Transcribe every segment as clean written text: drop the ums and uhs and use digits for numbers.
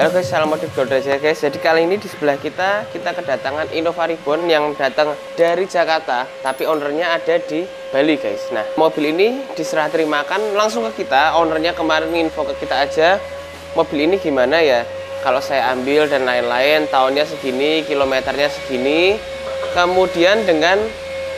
Halo guys, salam modif Garuda guys. Jadi kali ini di sebelah kita kedatangan Innova Reborn yang datang dari Jakarta, tapi ownernya ada di Bali guys. Nah, mobil ini diserah terimakan langsung ke kita. Ownernya kemarin info ke kita aja, mobil ini gimana ya, kalau saya ambil dan lain-lain, tahunnya segini, kilometernya segini, kemudian dengan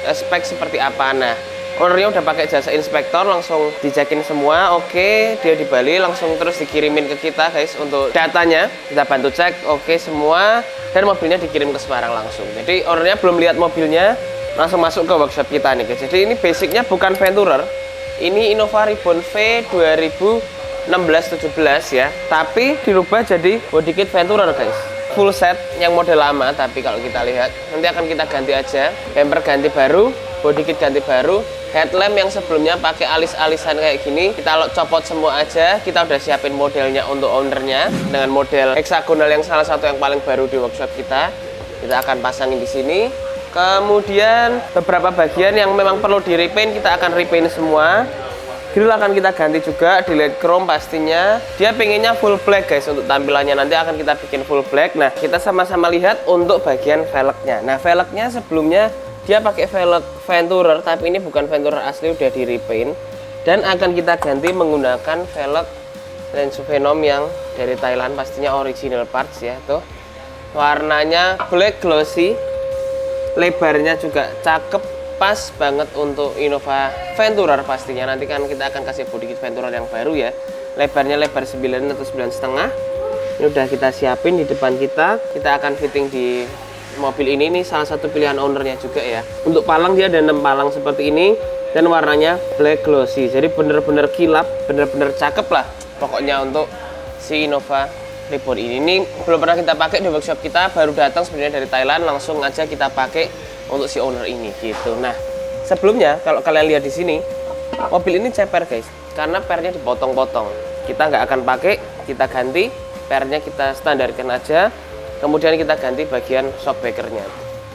spek seperti apa. Nah, ownernya udah pakai jasa inspektor, langsung dicekin semua. Oke, dia di Bali, langsung terus dikirimin ke kita guys untuk datanya. Kita bantu cek, oke semua, dan mobilnya dikirim ke Semarang langsung. Jadi ownernya belum lihat mobilnya, langsung masuk ke workshop kita nih guys. Jadi ini basicnya bukan Venturer, ini Innova Reborn V 2016-17 ya, tapi dirubah jadi body kit Venturer guys. Full set yang model lama, tapi kalau kita lihat nanti akan kita ganti aja, bumper ganti baru, body kit ganti baru, headlamp yang sebelumnya pakai alis-alisan kayak gini kita copot semua aja. Kita udah siapin modelnya untuk ownernya dengan model heksagonal yang salah satu yang paling baru di workshop kita. Kita akan pasangin di sini. Kemudian beberapa bagian yang memang perlu di repaint kita akan repaint semua. Grill akan kita ganti juga, di LED chrome pastinya. Dia pengennya full black guys untuk tampilannya, nanti akan kita bikin full black. Nah, kita sama-sama lihat untuk bagian velgnya. Nah, velgnya sebelumnya dia pakai velg Venturer, tapi ini bukan Venturer asli, udah di repaint. Dan akan kita ganti menggunakan velg Lensu Venom yang dari Thailand, pastinya original parts ya. Tuh, warnanya black glossy, lebarnya juga cakep, pas banget untuk Innova Venturer pastinya. Nanti kan kita akan kasih body kit Venturer yang baru ya. Lebarnya lebar 9 atau 9,5. Ini udah kita siapin di depan kita. Kita akan fitting di mobil ini. Ini salah satu pilihan ownernya juga ya. Untuk palang dia ada 6 palang seperti ini, dan warnanya black glossy. Jadi bener-bener kilap, bener-bener cakep lah pokoknya untuk si Innova Reborn ini. Ini belum pernah kita pakai di workshop kita, baru datang sebenarnya dari Thailand, langsung aja kita pakai untuk si owner ini gitu. Nah, sebelumnya kalau kalian lihat di sini, mobil ini ceper guys, karena pernya dipotong-potong. Kita nggak akan pakai, kita ganti pernya, kita standarkan aja. Kemudian kita ganti bagian shockbreakernya.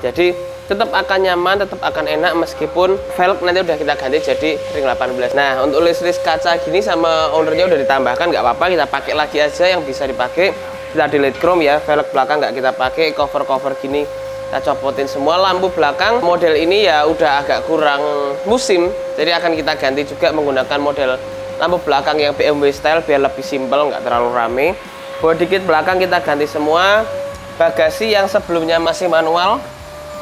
Jadi tetap akan nyaman, tetap akan enak meskipun velg nanti udah kita ganti jadi ring 18. Nah, untuk list kaca gini sama ownernya udah ditambahkan, nggak apa-apa, kita pakai lagi aja yang bisa dipakai. Kita di LED chrome ya, velg belakang nggak kita pakai, cover gini kita copotin semua. Lampu belakang model ini ya udah agak kurang musim, jadi akan kita ganti juga menggunakan model lampu belakang yang BMW style biar lebih simpel, nggak terlalu rame. Body kit belakang kita ganti semua. Bagasi yang sebelumnya masih manual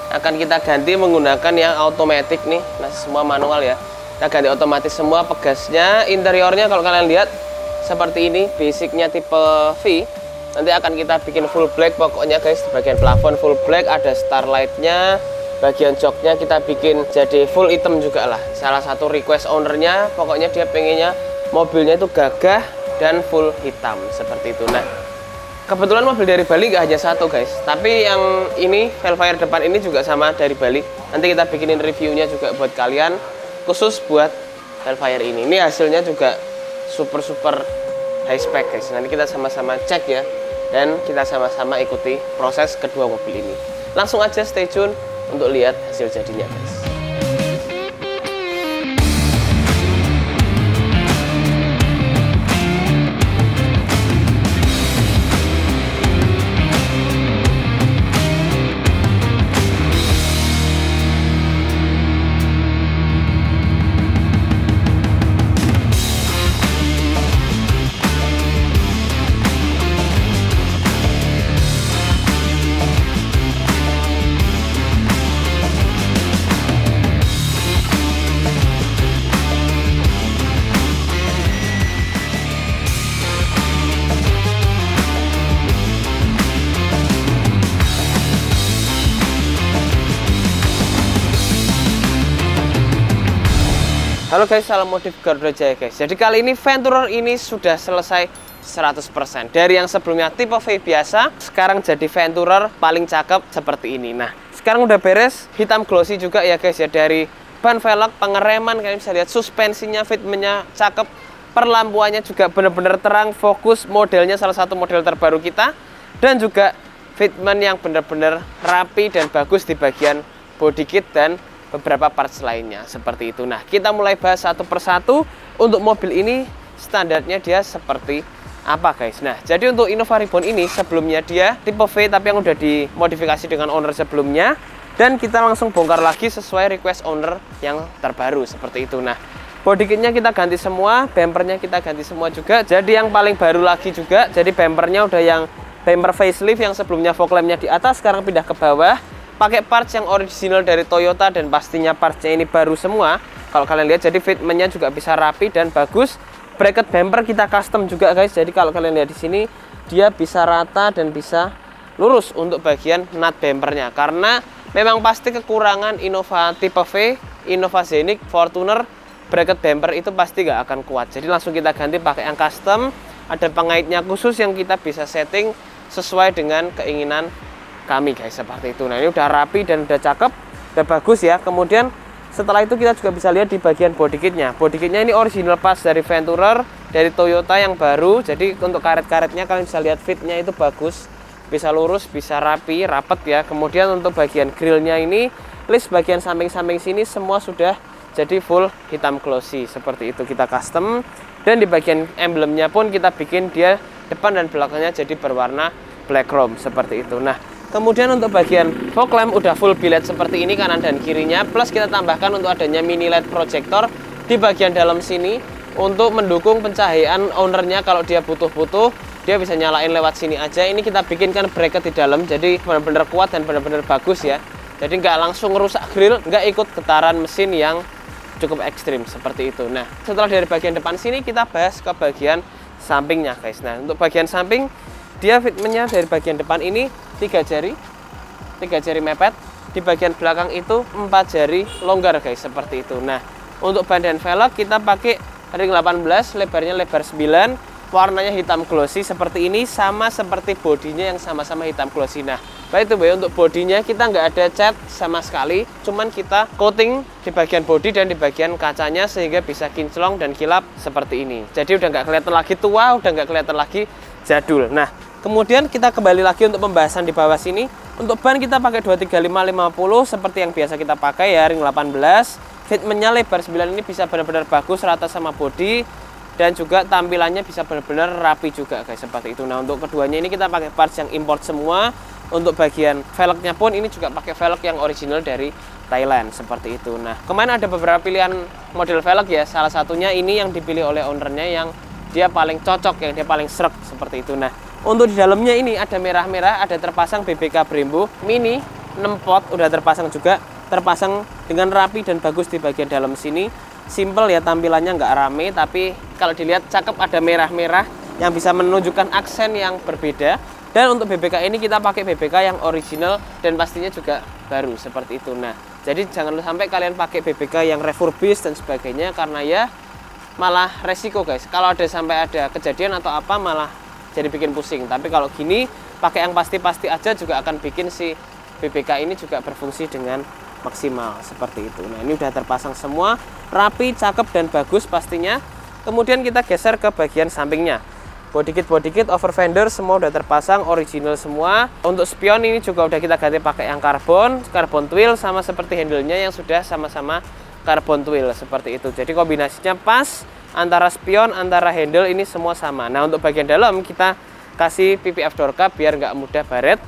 akan kita ganti menggunakan yang otomatis nih. Nah, semua manual ya, kita ganti otomatis semua. Pegasnya, interiornya kalau kalian lihat seperti ini, basicnya tipe V. Nanti akan kita bikin full black pokoknya guys. Di bagian plafon full black, ada starlightnya. Bagian joknya kita bikin jadi full hitam juga lah. Salah satu request ownernya, pokoknya dia pengennya mobilnya itu gagah dan full hitam seperti itu. Nah, kebetulan mobil dari Bali gak hanya satu guys, tapi yang ini Velfire depan ini juga sama dari Bali. Nanti kita bikinin reviewnya juga buat kalian, khusus buat Velfire ini. Ini hasilnya juga super high spec guys. Nanti kita sama-sama cek ya, dan kita sama-sama ikuti proses kedua mobil ini. Langsung aja stay tune untuk lihat hasil jadinya guys. Halo guys, salam modif Garuda Jaya guys. Jadi kali ini Venturer ini sudah selesai 100%. Dari yang sebelumnya tipe V biasa, sekarang jadi Venturer paling cakep seperti ini. Nah, sekarang udah beres, hitam glossy juga ya guys ya. Dari ban velg, pengereman, kalian bisa lihat suspensinya, fitmentnya cakep. Perlampuannya juga bener-bener terang, fokus, modelnya salah satu model terbaru kita. Dan juga fitment yang bener-bener rapi dan bagus di bagian body kit dan beberapa parts lainnya seperti itu. Nah, kita mulai bahas satu persatu. Untuk mobil ini standarnya dia seperti apa guys. Nah, jadi untuk Innova Reborn ini sebelumnya dia tipe V tapi yang udah dimodifikasi dengan owner sebelumnya, dan kita langsung bongkar lagi sesuai request owner yang terbaru seperti itu. Nah, body kitnya kita ganti semua, bumpernya kita ganti semua juga. Jadi yang paling baru lagi juga, jadi bumpernya udah yang bumper facelift, yang sebelumnya fog lampnya di atas sekarang pindah ke bawah. Pakai parts yang original dari Toyota, dan pastinya partsnya ini baru semua. Kalau kalian lihat, jadi fitmentnya juga bisa rapi dan bagus. Bracket bumper kita custom juga guys. Jadi kalau kalian lihat di sini, dia bisa rata dan bisa lurus untuk bagian nut bumpernya. Karena memang pasti kekurangan Innova tipe V, Innova Scenic, Fortuner, bracket bumper itu pasti nggak akan kuat. Jadi langsung kita ganti pakai yang custom. Ada pengaitnya khusus yang kita bisa setting sesuai dengan keinginan kami guys, seperti itu. Nah, ini udah rapi dan udah cakep, udah bagus ya. Kemudian setelah itu kita juga bisa lihat di bagian body kitnya. Body kitnya ini original parts dari Venturer, dari Toyota yang baru. Jadi untuk karet-karetnya kalian bisa lihat fitnya itu bagus, bisa lurus, bisa rapi, rapet ya. Kemudian untuk bagian grillnya ini, list bagian samping-samping sini semua sudah jadi full hitam glossy seperti itu, kita custom. Dan di bagian emblemnya pun kita bikin dia depan dan belakangnya jadi berwarna black chrome seperti itu. Nah, kemudian untuk bagian fog lamp udah full biled seperti ini kanan dan kirinya, plus kita tambahkan untuk adanya mini LED projector di bagian dalam sini untuk mendukung pencahayaan ownernya. Kalau dia butuh-butuh, dia bisa nyalain lewat sini aja. Ini kita bikinkan bracket di dalam, jadi benar-benar kuat dan benar-benar bagus ya. Jadi nggak langsung merusak grill, nggak ikut getaran mesin yang cukup ekstrim seperti itu. Nah, setelah dari bagian depan sini kita bahas ke bagian sampingnya guys. Nah, untuk bagian samping dia fitmentnya dari bagian depan ini 3 jari mepet, di bagian belakang itu 4 jari longgar guys, seperti itu. Nah, untuk ban dan velg kita pakai ring 18, lebarnya lebar 9, warnanya hitam glossy seperti ini, sama seperti bodinya yang sama-sama hitam glossy. Nah, baik itu untuk bodinya kita nggak ada cat sama sekali, cuman kita coating di bagian bodi dan di bagian kacanya sehingga bisa kinclong dan kilap seperti ini. Jadi udah nggak kelihatan lagi tua, udah nggak kelihatan lagi jadul. Nah, kemudian kita kembali lagi untuk pembahasan di bawah sini. Untuk ban kita pakai 235/50 seperti yang biasa kita pakai ya, ring 18. Fitmentnya lebar 9 ini bisa benar-benar bagus, rata sama bodi, dan juga tampilannya bisa benar-benar rapi juga guys, seperti itu. Nah, untuk keduanya ini kita pakai parts yang import semua. Untuk bagian velgnya pun ini juga pakai velg yang original dari Thailand seperti itu. Nah, kemarin ada beberapa pilihan model velg ya, salah satunya ini yang dipilih oleh ownernya yang dia paling cocok, yang dia paling srek seperti itu. Nah, untuk di dalamnya ini ada merah-merah, ada terpasang BBK Brembo mini 6 pot, udah terpasang juga, terpasang dengan rapi dan bagus di bagian dalam sini. Simple ya tampilannya, nggak rame, tapi kalau dilihat cakep, ada merah-merah yang bisa menunjukkan aksen yang berbeda. Dan untuk BBK ini kita pakai BBK yang original dan pastinya juga baru seperti itu. Nah, jadi jangan sampai kalian pakai BBK yang refurbished dan sebagainya, karena ya malah resiko guys. Kalau ada sampai ada kejadian atau apa, malah jadi bikin pusing. Tapi kalau gini pakai yang pasti-pasti aja juga akan bikin si BBK ini juga berfungsi dengan maksimal seperti itu. Nah, ini udah terpasang semua, rapi, cakep dan bagus pastinya. Kemudian kita geser ke bagian sampingnya. Body kit, over fender semua udah terpasang, original semua. Untuk spion ini juga udah kita ganti pakai yang carbon twill, sama seperti handle-nya yang sudah sama-sama carbon twill seperti itu. Jadi kombinasinya pas antara spion, antara handle ini semua sama. Nah, untuk bagian dalam kita kasih PPF door cap biar nggak mudah baret.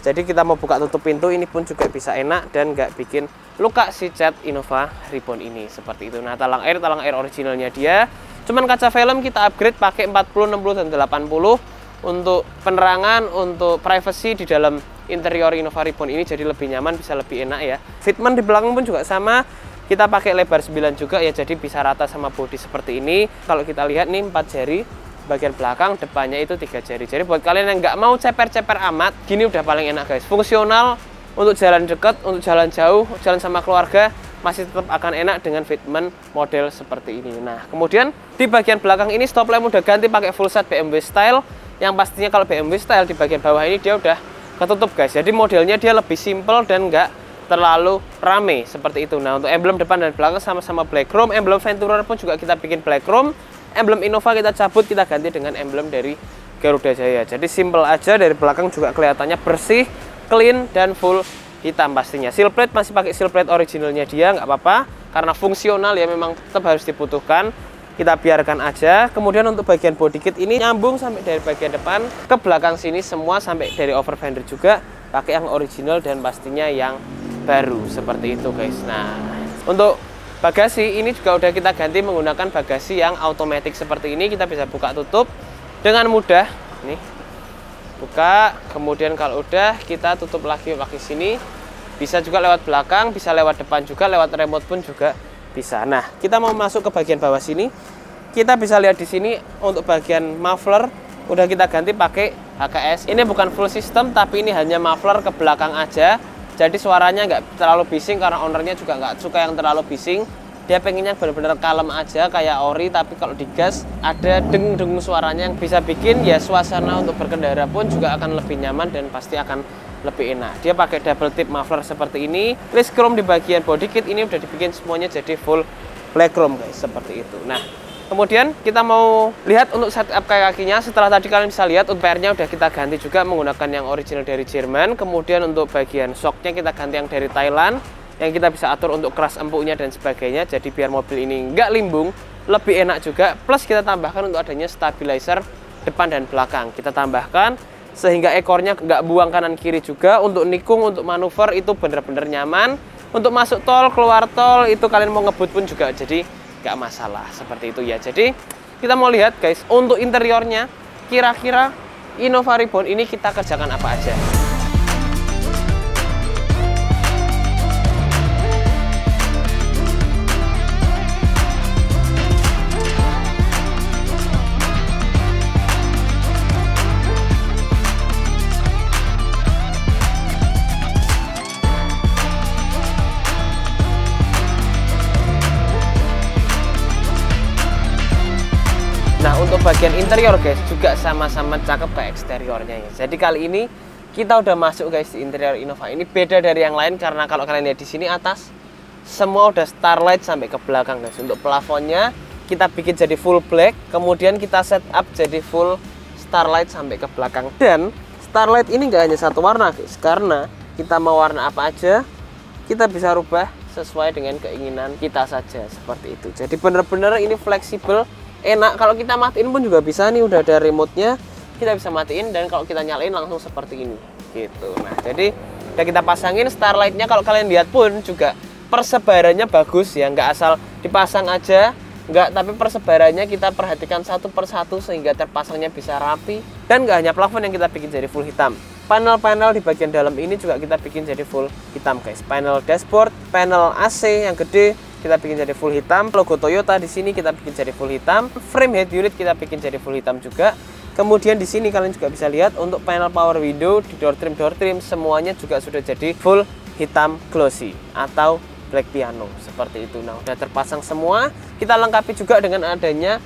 Jadi kita mau buka tutup pintu ini pun juga bisa enak dan nggak bikin luka si cat Innova Reborn ini seperti itu. Nah, talang air originalnya dia. Cuman kaca film kita upgrade pakai 40, 60 dan 80 untuk penerangan, untuk privacy di dalam interior Innova Reborn ini jadi lebih nyaman, bisa lebih enak ya. Fitment di belakang pun juga sama. Kita pakai lebar 9 juga ya, jadi bisa rata sama bodi seperti ini. Kalau kita lihat nih 4 jari bagian belakang, depannya itu 3 jari. Jadi buat kalian yang nggak mau ceper-ceper amat, gini udah paling enak guys. Fungsional untuk jalan dekat, untuk jalan jauh, jalan sama keluarga, masih tetap akan enak dengan fitment model seperti ini. Nah, kemudian di bagian belakang ini stop lamp udah ganti pakai full set BMW style. Yang pastinya kalau BMW style di bagian bawah ini dia udah ketutup guys. Jadi modelnya dia lebih simple dan nggak terlalu rame seperti itu. Nah, untuk emblem depan dan belakang sama-sama black chrome. Emblem Venturer pun juga kita bikin black chrome. Emblem Innova kita cabut, kita ganti dengan emblem dari Garuda Jaya. Jadi simple aja, dari belakang juga kelihatannya bersih, clean dan full hitam pastinya. Seal plate masih pakai seal plate originalnya dia, nggak apa-apa karena fungsional ya, memang tetap harus dibutuhkan. kita biarkan aja. Kemudian untuk bagian body kit ini nyambung sampai dari bagian depan ke belakang sini semua, sampai dari over fender juga pakai yang original dan pastinya yang baru seperti itu guys. Nah, untuk bagasi ini juga udah kita ganti menggunakan bagasi yang automatic seperti ini. Kita bisa buka tutup dengan mudah. Nih, buka, kemudian kalau udah kita tutup lagi pakai sini. Bisa juga lewat belakang, bisa lewat depan juga, lewat remote pun juga bisa. Nah, kita mau masuk ke bagian bawah sini. Kita bisa lihat di sini untuk bagian muffler udah kita ganti pakai HKS. Ini bukan full system, tapi ini hanya muffler ke belakang aja. Jadi suaranya nggak terlalu bising karena ownernya juga nggak suka yang terlalu bising. Dia pengennya benar-benar kalem aja kayak ori, tapi kalau digas ada deng-deng suaranya yang bisa bikin ya suasana untuk berkendara pun juga akan lebih nyaman dan pasti akan lebih enak. Dia pakai double tip muffler seperti ini. List chrome di bagian body kit ini udah dibikin semuanya jadi full black chrome guys, seperti itu. Nah, kemudian kita mau lihat untuk setup kakinya. Setelah tadi kalian bisa lihat untuk PR-nya udah kita ganti juga menggunakan yang original dari Jerman. Kemudian untuk bagian shocknya kita ganti yang dari Thailand, yang kita bisa atur untuk keras empuknya dan sebagainya. Jadi biar mobil ini nggak limbung, lebih enak juga. Plus kita tambahkan untuk adanya stabilizer depan dan belakang. Kita tambahkan sehingga ekornya nggak buang kanan kiri juga. Untuk nikung, untuk manuver itu bener-bener nyaman. Untuk masuk tol, keluar tol itu kalian mau ngebut pun juga jadi nggak masalah seperti itu ya. Jadi kita mau lihat guys untuk interiornya, kira-kira Innova Reborn ini kita kerjakan apa aja. Nah, untuk bagian interior guys juga sama-sama cakep kayak eksteriornya ya. Jadi kali ini kita udah masuk guys di interior Innova. Ini beda dari yang lain karena kalau kalian lihat di sini atas semua udah starlight sampai ke belakang guys. Untuk plafonnya kita bikin jadi full black, kemudian kita setup jadi full starlight sampai ke belakang. Dan starlight ini nggak hanya satu warna guys, karena kita mau warna apa aja kita bisa rubah sesuai dengan keinginan kita saja seperti itu. Jadi bener-bener ini fleksibel, enak. Kalau kita matiin pun juga bisa nih, udah ada remote-nya, kita bisa matiin, dan kalau kita nyalain langsung seperti ini gitu. Nah, jadi udah kita pasangin starlight-nya. Kalau kalian lihat pun juga persebarannya bagus ya, nggak asal dipasang aja, nggak, tapi persebarannya kita perhatikan satu persatu sehingga terpasangnya bisa rapi. Dan nggak hanya plafon yang kita bikin jadi full hitam, panel-panel di bagian dalam ini juga kita bikin jadi full hitam guys. Panel dashboard, panel AC yang gede kita bikin jadi full hitam. Logo Toyota di sini kita bikin jadi full hitam. Frame head unit kita bikin jadi full hitam juga. Kemudian di sini kalian juga bisa lihat untuk panel power window di door trim semuanya juga sudah jadi full hitam glossy atau black piano seperti itu. Nah, udah terpasang semua. Kita lengkapi juga dengan adanya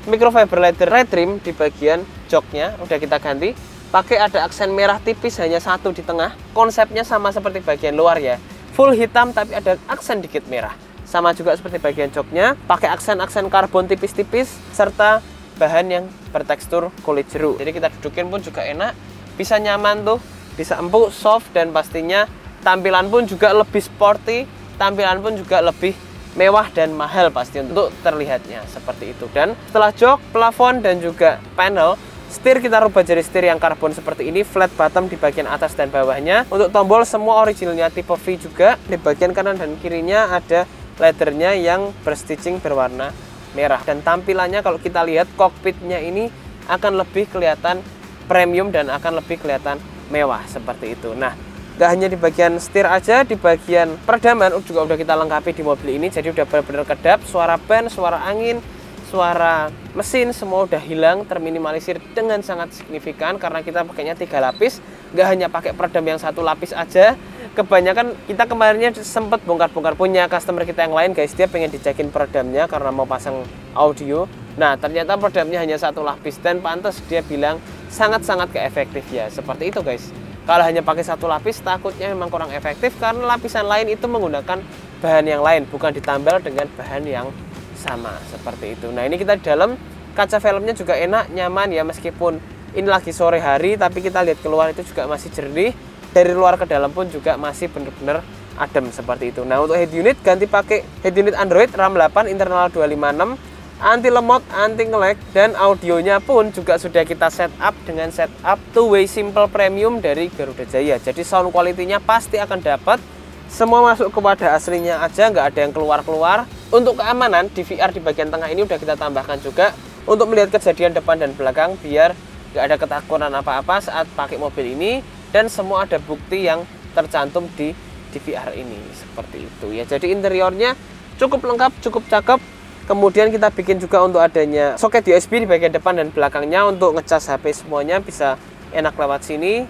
microfiber leather red trim di bagian joknya. Udah kita ganti pakai ada aksen merah tipis, hanya satu di tengah. Konsepnya sama seperti bagian luar ya, full hitam tapi ada aksen dikit merah. Sama juga seperti bagian joknya, pakai aksen-aksen karbon tipis-tipis serta bahan yang bertekstur kulit jeruk. Jadi kita dudukin pun juga enak, bisa nyaman tuh, bisa empuk, soft, dan pastinya tampilan pun juga lebih sporty, tampilan pun juga lebih mewah dan mahal pasti untuk terlihatnya seperti itu. Dan setelah jok, plafon, dan juga panel, setir kita rubah jadi setir yang karbon seperti ini, flat bottom di bagian atas dan bawahnya. Untuk tombol semua originalnya tipe V juga. Di bagian kanan dan kirinya ada leathernya yang berstitching berwarna merah. Dan tampilannya kalau kita lihat kokpitnya ini akan lebih kelihatan premium dan akan lebih kelihatan mewah seperti itu. Nah, gak hanya di bagian setir aja, di bagian peredaman juga udah kita lengkapi di mobil ini. Jadi udah benar-benar kedap, suara ban, suara angin, suara mesin semua udah hilang, terminimalisir dengan sangat signifikan karena kita pakainya 3 lapis. Gak hanya pakai peredam yang 1 lapis aja. Kebanyakan kita kemarinnya sempat bongkar-bongkar punya customer kita yang lain guys, dia pengen dicekin peredamnya karena mau pasang audio. Nah, ternyata peredamnya hanya 1 lapis dan pantas dia bilang sangat-sangat gak efektif ya. Seperti itu guys. Kalau hanya pakai 1 lapis takutnya memang kurang efektif karena lapisan lain itu menggunakan bahan yang lain, bukan ditambal dengan bahan yang sama seperti itu. Nah, ini kita di dalam, kaca velgnya juga enak, nyaman ya, meskipun ini lagi sore hari tapi kita lihat keluar itu juga masih jernih. Dari luar ke dalam pun juga masih bener-bener adem seperti itu. Nah, untuk head unit ganti pakai head unit Android RAM 8 internal 256. anti lemot, anti nge-lag, dan audionya pun juga sudah kita setup dengan setup two-way simple premium dari Garuda Jaya. Jadi sound quality-nya pasti akan dapat. Semua masuk ke wadah aslinya aja, nggak ada yang keluar-keluar. Untuk keamanan, DVR di bagian tengah ini udah kita tambahkan juga untuk melihat kejadian depan dan belakang, biar nggak ada ketakutan apa-apa saat pakai mobil ini. Dan semua ada bukti yang tercantum di DVR ini, seperti itu ya. Jadi interiornya cukup lengkap, cukup cakep. Kemudian kita bikin juga untuk adanya soket USB di bagian depan dan belakangnya untuk ngecas HP semuanya bisa enak lewat sini.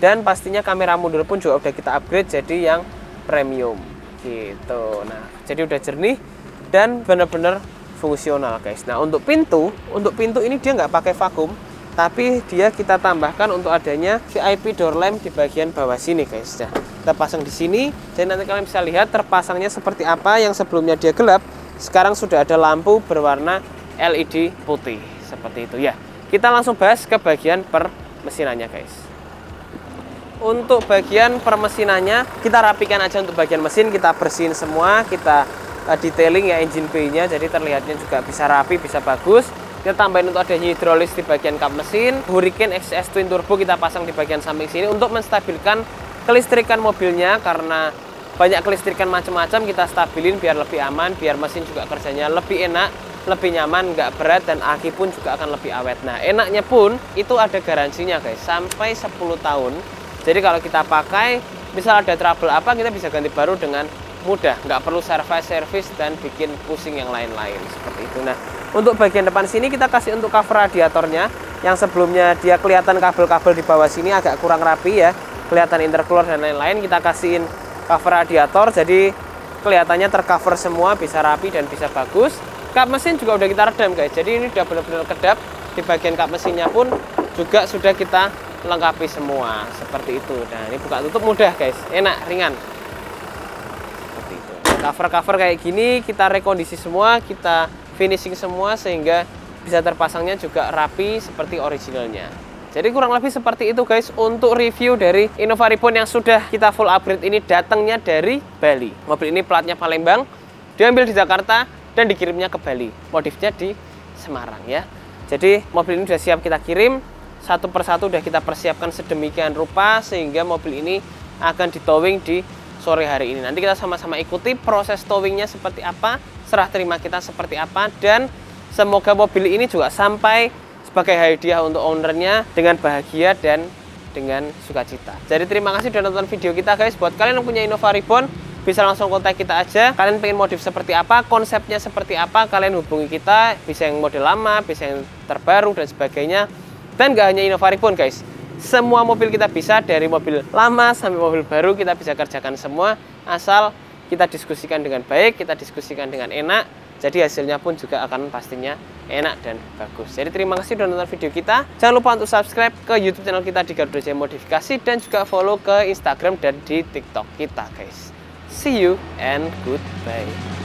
Dan pastinya kamera mundur pun juga udah kita upgrade jadi yang premium gitu. Nah, jadi udah jernih dan bener-bener fungsional guys. Nah, untuk pintu ini dia nggak pakai vakum, tapi dia kita tambahkan untuk adanya VIP door lamp di bagian bawah sini guys. Nah, kita pasang di sini, jadi nanti kalian bisa lihat terpasangnya seperti apa. Yang sebelumnya dia gelap, sekarang sudah ada lampu berwarna LED putih seperti itu ya. Kita langsung bahas ke bagian permesinannya guys. Untuk bagian permesinannya kita rapikan aja. Untuk bagian mesin kita bersihin semua, kita detailing ya engine bay-nya, jadi terlihatnya juga bisa rapi, bisa bagus. Kita tambahin untuk adanya hidrolis di bagian kap mesin. Hurricane XS Twin Turbo kita pasang di bagian samping sini untuk menstabilkan kelistrikan mobilnya, karena banyak kelistrikan macam-macam, kita stabilin biar lebih aman, biar mesin juga kerjanya lebih enak, lebih nyaman, nggak berat, dan aki pun juga akan lebih awet. Nah, enaknya pun itu ada garansinya guys, sampai 10 tahun. Jadi kalau kita pakai, misal ada trouble apa, kita bisa ganti baru dengan mudah, nggak perlu servis dan bikin pusing yang lain-lain seperti itu. Nah, untuk bagian depan sini kita kasih untuk cover radiatornya, yang sebelumnya dia kelihatan kabel-kabel di bawah sini agak kurang rapi ya, kelihatan intercooler dan lain-lain. Kita kasihin cover radiator, jadi kelihatannya tercover semua, bisa rapi dan bisa bagus. Kap mesin juga udah kita redam guys, jadi ini udah benar-benar kedap. Di bagian kap mesinnya pun juga sudah kita lengkapi semua seperti itu. Nah, ini buka tutup mudah guys, enak, ringan seperti itu. Cover kayak gini kita rekondisi semua, kita finishing semua sehingga bisa terpasangnya juga rapi seperti originalnya. Jadi kurang lebih seperti itu guys untuk review dari Innova Reborn yang sudah kita full upgrade ini, datangnya dari Bali. Mobil ini platnya Palembang, diambil di Jakarta dan dikirimnya ke Bali. Modifnya di Semarang ya. Jadi mobil ini sudah siap kita kirim, satu persatu sudah kita persiapkan sedemikian rupa sehingga mobil ini akan ditowing di sore hari ini. Nanti kita sama-sama ikuti proses towingnya seperti apa, serah terima kita seperti apa, dan semoga mobil ini juga sampai sebagai hadiah untuk ownernya dengan bahagia dan dengan sukacita. Jadi terima kasih sudah nonton video kita guys. Buat kalian yang punya Innova Reborn, bisa langsung kontak kita aja. Kalian pengen modif seperti apa, konsepnya seperti apa, kalian hubungi kita. Bisa yang model lama, bisa yang terbaru dan sebagainya. Dan gak hanya Innova Reborn guys, semua mobil kita bisa, dari mobil lama sampai mobil baru kita bisa kerjakan semua, asal kita diskusikan dengan baik, kita diskusikan dengan enak. Jadi hasilnya pun juga akan pastinya enak dan bagus. Jadi terima kasih sudah nonton video kita. Jangan lupa untuk subscribe ke YouTube channel kita di Garuda Jaya Modifikasi, dan juga follow ke Instagram dan di TikTok kita guys. See you and goodbye.